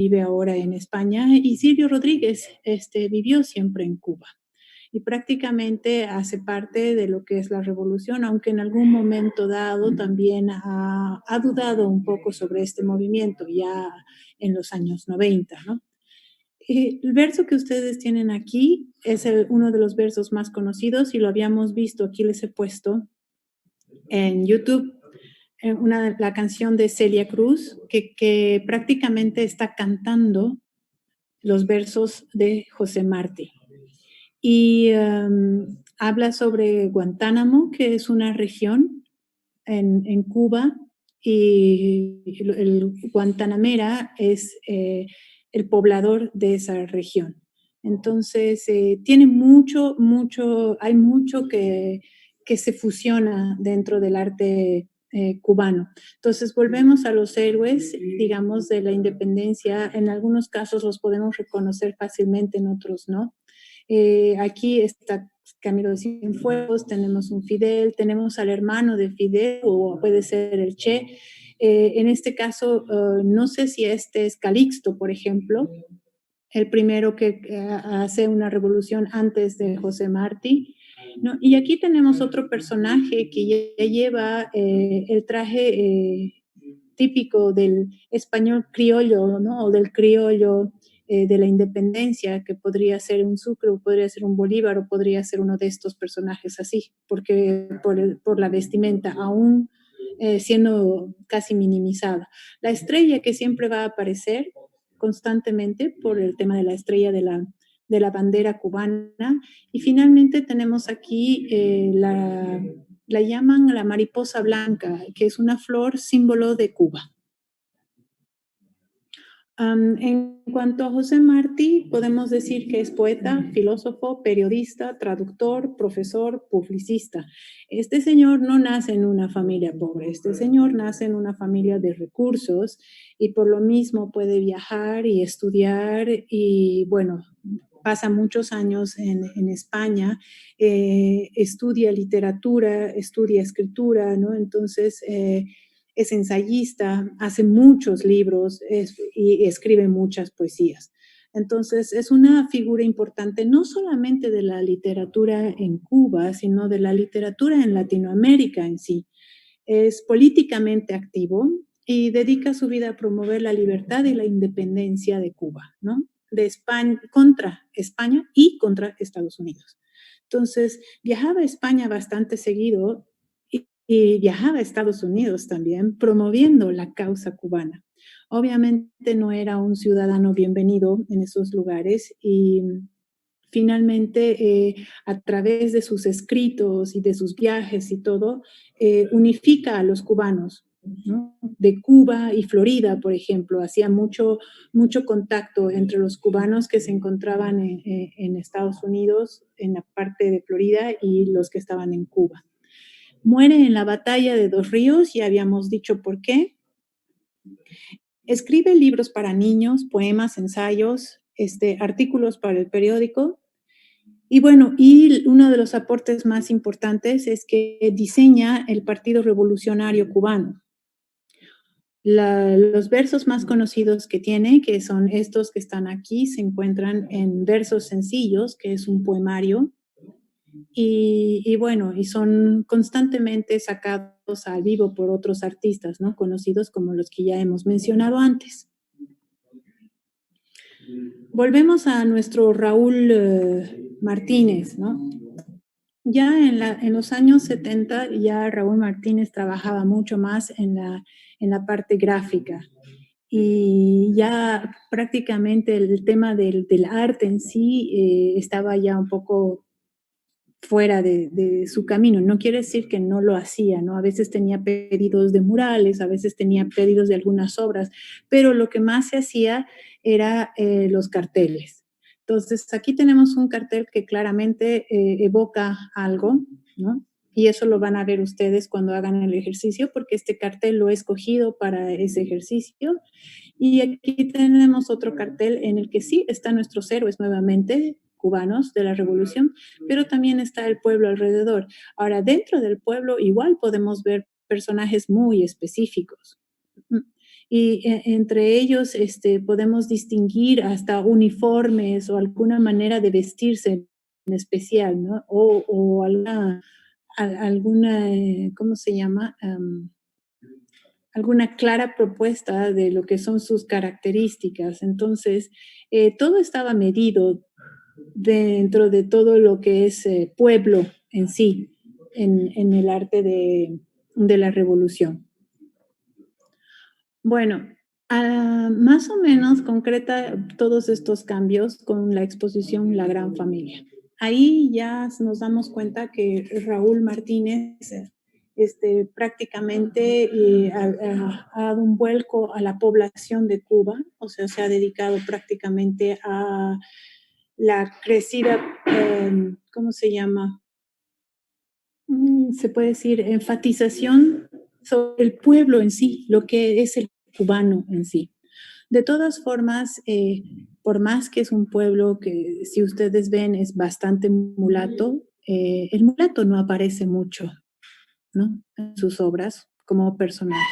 vive ahora en España, y Silvio Rodríguez vivió siempre en Cuba y prácticamente hace parte de lo que es la revolución, aunque en algún momento dado también ha dudado un poco sobre este movimiento ya en los años 90, ¿no? El verso que ustedes tienen aquí es uno de los versos más conocidos y lo habíamos visto, aquí les he puesto en YouTube, la canción de Celia Cruz, que prácticamente está cantando los versos de José Martí. Y habla sobre Guantánamo, que es una región en Cuba, y el Guantanamera es el poblador de esa región. Entonces, tiene hay mucho que se fusiona dentro del arte cubano. Entonces, volvemos a los héroes, digamos, de la independencia. En algunos casos los podemos reconocer fácilmente, en otros no. Aquí está Camilo de Cienfuegos, tenemos un Fidel, tenemos al hermano de Fidel, o puede ser el Che. En este caso, no sé si este es Calixto, por ejemplo, el primero que hace una revolución antes de José Martí, ¿no? Y aquí tenemos otro personaje que ya lleva el traje típico del español criollo, ¿no? O del criollo de la independencia, que podría ser un Sucre, o podría ser un Bolívar, o podría ser uno de estos personajes así, porque por la vestimenta, aún siendo casi minimizada. La estrella que siempre va a aparecer constantemente por el tema de la estrella de la bandera cubana. Y finalmente tenemos aquí la llaman la mariposa blanca, que es una flor símbolo de Cuba. En cuanto a José Martí, podemos decir que es poeta, filósofo, periodista, traductor, profesor, publicista. Este señor no nace en una familia pobre, este señor nace en una familia de recursos y por lo mismo puede viajar y estudiar y, bueno, pasa muchos años en España, estudia literatura, estudia escritura, ¿no? Entonces, es ensayista, hace muchos libros y escribe muchas poesías. Entonces, es una figura importante no solamente de la literatura en Cuba, sino de la literatura en Latinoamérica en sí. Es políticamente activo y dedica su vida a promover la libertad y la independencia de Cuba, ¿no? De España, contra España y contra Estados Unidos. Entonces, viajaba a España bastante seguido y viajaba a Estados Unidos también, promoviendo la causa cubana. Obviamente no era un ciudadano bienvenido en esos lugares y finalmente, a través de sus escritos y de sus viajes y todo, unifica a los cubanos, ¿no? De Cuba y Florida, por ejemplo, hacía mucho contacto entre los cubanos que se encontraban en Estados Unidos, en la parte de Florida, y los que estaban en Cuba. Muere en la batalla de Dos Ríos, ya habíamos dicho por qué. Escribe libros para niños, poemas, ensayos, artículos para el periódico. Y bueno, y uno de los aportes más importantes es que diseña el Partido Revolucionario Cubano. Los versos más conocidos que tiene, que son estos que están aquí, se encuentran en Versos Sencillos, que es un poemario, y bueno, y son constantemente sacados al vivo por otros artistas, ¿no? Conocidos como los que ya hemos mencionado antes. Volvemos a nuestro Raúl Martínez, ¿no? Ya en los años 70, ya Raúl Martínez trabajaba mucho más en la parte gráfica. Y ya prácticamente el tema del arte en sí estaba ya un poco fuera de su camino. No quiere decir que no lo hacía, ¿no? A veces tenía pedidos de murales, a veces tenía pedidos de algunas obras, pero lo que más se hacía era los carteles. Entonces, aquí tenemos un cartel que claramente evoca algo, ¿no? Y eso lo van a ver ustedes cuando hagan el ejercicio, porque este cartel lo he escogido para ese ejercicio. Y aquí tenemos otro cartel en el que sí están nuestros héroes nuevamente, cubanos de la revolución, pero también está el pueblo alrededor. Ahora, dentro del pueblo igual podemos ver personajes muy específicos. y entre ellos podemos distinguir hasta uniformes o alguna manera de vestirse en especial, ¿no? O alguna, ¿cómo se llama? Alguna clara propuesta de lo que son sus características. Entonces, todo estaba medido dentro de todo lo que es pueblo en sí, en el arte de la revolución. Bueno, más o menos concreta todos estos cambios con la exposición La Gran Familia. Ahí ya nos damos cuenta que Raúl Martínez prácticamente ha dado un vuelco a la población de Cuba, o sea, se ha dedicado prácticamente a la crecida, ¿cómo se llama? Se puede decir enfatización sobre el pueblo en sí, lo que es el cubano en sí. De todas formas, por más que es un pueblo que, si ustedes ven, es bastante mulato, el mulato no aparece mucho, ¿no? En sus obras como personaje.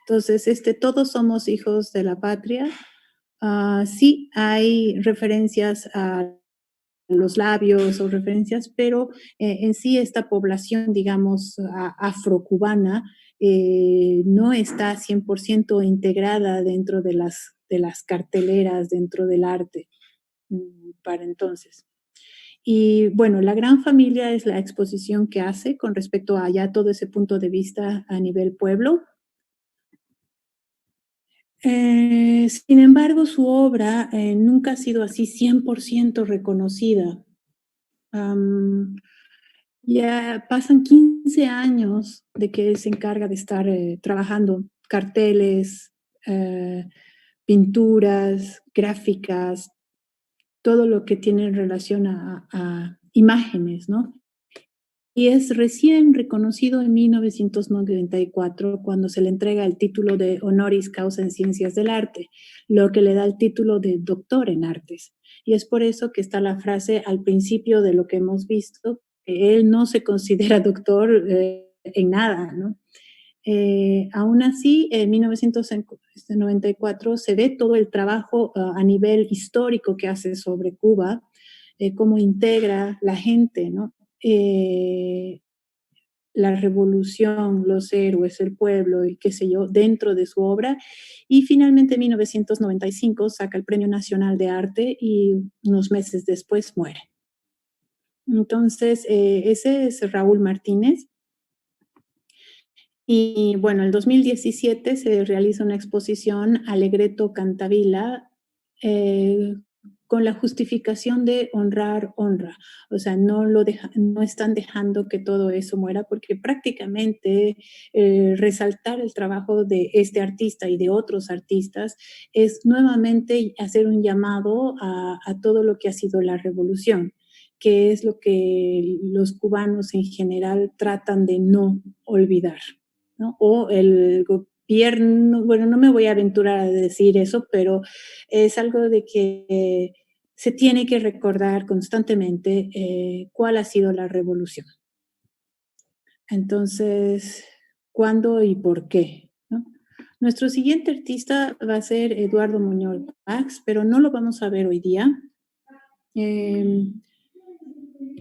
Entonces, todos somos hijos de la patria. Sí hay referencias a los labios o referencias, pero en sí esta población, digamos, afrocubana, no está 100% integrada dentro de las carteleras, dentro del arte para entonces. Y bueno, La Gran Familia es la exposición que hace con respecto a ya todo ese punto de vista a nivel pueblo. Sin embargo, su obra nunca ha sido así 100% reconocida. Um, Ya pasan 15 años de que él se encarga de estar trabajando carteles, eh, pinturas, gráficas, todo lo que tiene en relación a imágenes, ¿no? Y es recién reconocido en 1994 cuando se le entrega el título de honoris causa en ciencias del arte, lo que le da el título de doctor en artes. Y es por eso que está la frase al principio de lo que hemos visto, que él no se considera doctor en nada, ¿no? Aún así, en 1994 se ve todo el trabajo a nivel histórico que hace sobre Cuba, cómo integra la gente, ¿no? Eh, la revolución, los héroes, el pueblo y qué sé yo, dentro de su obra. Y finalmente en 1995 saca el Premio Nacional de Arte y unos meses después muere. Entonces, ese es Raúl Martínez. Y bueno, el 2017 se realiza una exposición Alegreto Cantavila con la justificación de honrar honra. O sea, no están dejando que todo eso muera porque prácticamente resaltar el trabajo de este artista y de otros artistas es nuevamente hacer un llamado a todo lo que ha sido la revolución, que es lo que los cubanos en general tratan de no olvidar, ¿no? O el gobierno, bueno, no me voy a aventurar a decir eso, pero es algo de que se tiene que recordar constantemente cuál ha sido la revolución. Entonces, ¿cuándo y por qué? ¿No? Nuestro siguiente artista va a ser Eduardo Muñoz Bax, pero no lo vamos a ver hoy día.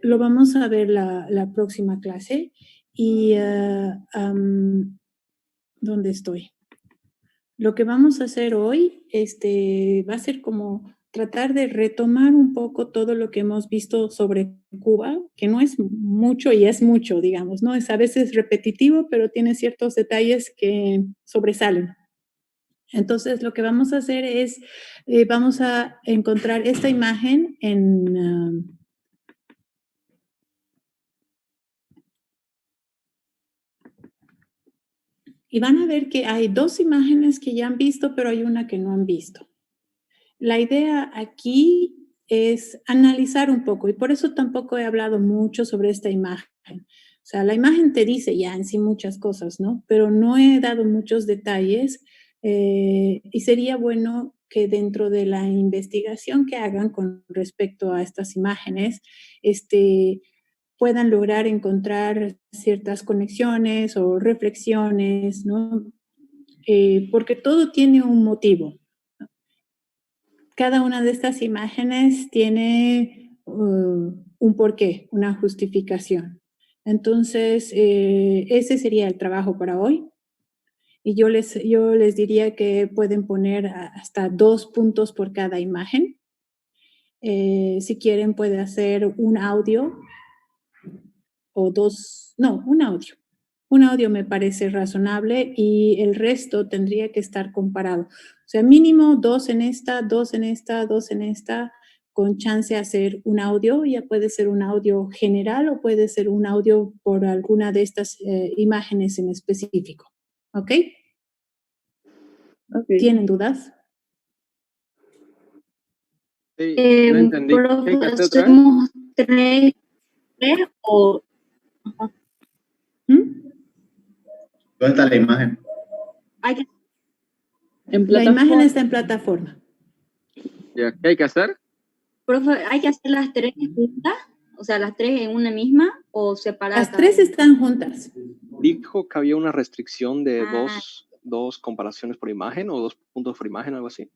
Lo vamos a ver la próxima clase. Y ¿dónde estoy? Lo que vamos a hacer hoy va a ser como tratar de retomar un poco todo lo que hemos visto sobre Cuba, que no es mucho y es mucho, digamos, ¿no? Es a veces repetitivo, pero tiene ciertos detalles que sobresalen. Entonces, lo que vamos a hacer es, vamos a encontrar esta imagen y van a ver que hay dos imágenes que ya han visto, pero hay una que no han visto. La idea aquí es analizar un poco y por eso tampoco he hablado mucho sobre esta imagen. O sea, la imagen te dice ya en sí muchas cosas, ¿no? Pero no he dado muchos detalles y sería bueno que dentro de la investigación que hagan con respecto a estas imágenes, puedan lograr encontrar ciertas conexiones o reflexiones, ¿no? porque todo tiene un motivo. Cada una de estas imágenes tiene un porqué, una justificación. Entonces, ese sería el trabajo para hoy. Y yo les diría que pueden poner hasta 2 puntos por cada imagen. Si quieren, puede hacer un audio o dos, no, un audio. Un audio me parece razonable y el resto tendría que estar comparado. O sea, mínimo 2 en esta, 2 en esta, 2 en esta, con chance de hacer un audio. Ya puede ser un audio general o puede ser un audio por alguna de estas imágenes en específico. ¿Ok? Okay. ¿Tienen dudas? Sí, no entendí. ¿Qué hay que hacer otra vez? ¿Hacemos tres o...? ¿Mm? ¿Dónde está la imagen? Hay que... La imagen está en plataforma. Ya, ¿qué hay que hacer? Profe, ¿hay que hacer las 3 juntas? O sea, las 3 en una misma o separadas. Las 3 están juntas. Dijo que había una restricción de Ah. dos comparaciones por imagen o 2 puntos por imagen, algo así.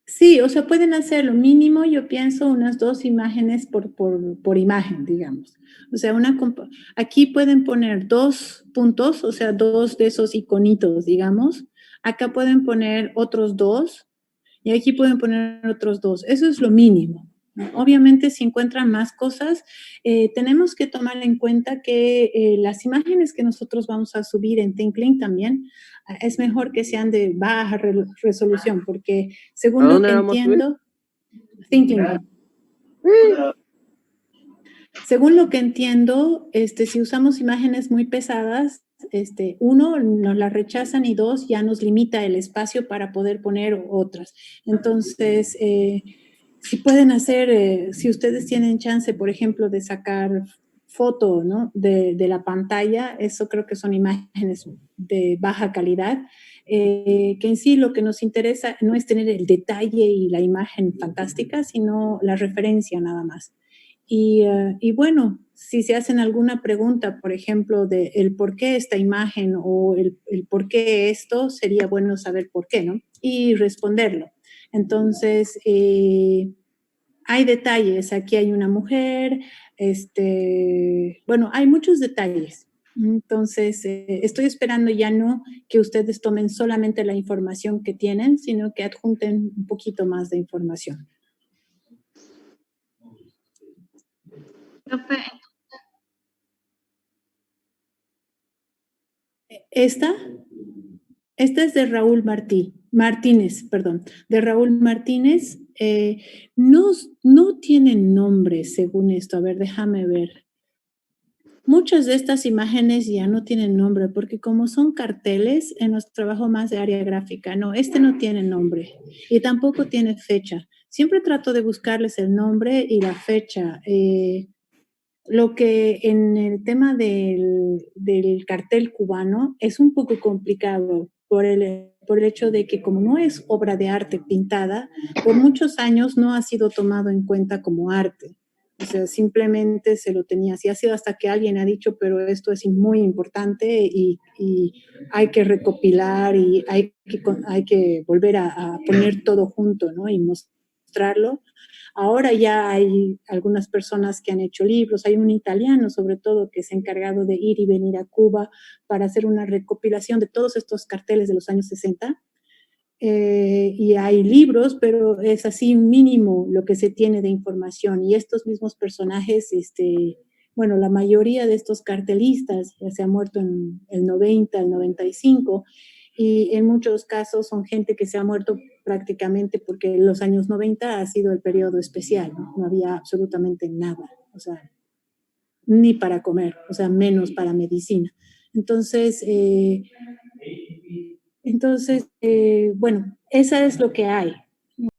Sí, o sea, pueden hacerlo mínimo, yo pienso, unas 2 imágenes por imagen, digamos. O sea, aquí pueden poner 2 puntos, o sea, 2 de esos iconitos, digamos. Acá pueden poner otros 2 y aquí pueden poner otros 2. Eso es lo mínimo, ¿no? Obviamente, si encuentran más cosas, tenemos que tomar en cuenta que las imágenes que nosotros vamos a subir en ThinkLink también, es mejor que sean de baja resolución, porque según ¿A lo dónde que vamos a subir? entiendo, ThinkLink. Según lo que entiendo, si usamos imágenes muy pesadas, uno, nos las rechazan y dos, ya nos limita el espacio para poder poner otras. Entonces, si pueden hacer, si ustedes tienen chance, por ejemplo, de sacar foto, ¿no? de la pantalla, eso creo que son imágenes de baja calidad, que en sí lo que nos interesa no es tener el detalle y la imagen fantástica, sino la referencia nada más. Y bueno, si se hacen alguna pregunta, por ejemplo, de el por qué esta imagen o el por qué esto, sería bueno saber por qué, ¿no? Y responderlo. Entonces, hay detalles. Aquí hay una mujer, bueno, hay muchos detalles. Entonces, estoy esperando ya no que ustedes tomen solamente la información que tienen, sino que adjunten un poquito más de información. Profe, Esta es de Raúl Martínez, perdón, de Raúl Martínez. No tienen nombre según esto. A ver, déjame ver. Muchas de estas imágenes ya no tienen nombre porque como son carteles, en nuestro trabajo más de área gráfica, no, no tiene nombre y tampoco tiene fecha. Siempre trato de buscarles el nombre y la fecha. Lo que en el tema del cartel cubano es un poco complicado por el hecho de que como no es obra de arte pintada, por muchos años no ha sido tomado en cuenta como arte. O sea, simplemente se lo tenía así. Ha sido hasta que alguien ha dicho, pero esto es muy importante y hay que recopilar y hay que volver a poner todo junto, ¿no? Y mostrarlo. Ahora ya hay algunas personas que han hecho libros, hay un italiano sobre todo que se ha encargado de ir y venir a Cuba para hacer una recopilación de todos estos carteles de los años 60. Y hay libros, pero es así un mínimo lo que se tiene de información. Y estos mismos personajes, bueno, la mayoría de estos cartelistas ya se ha muerto en el 90, el 95, y en muchos casos son gente que se ha muerto prácticamente porque los años 90 ha sido el periodo especial, ¿no? No había absolutamente nada, o sea, ni para comer, o sea, menos para medicina. Entonces, bueno, esa es lo que hay.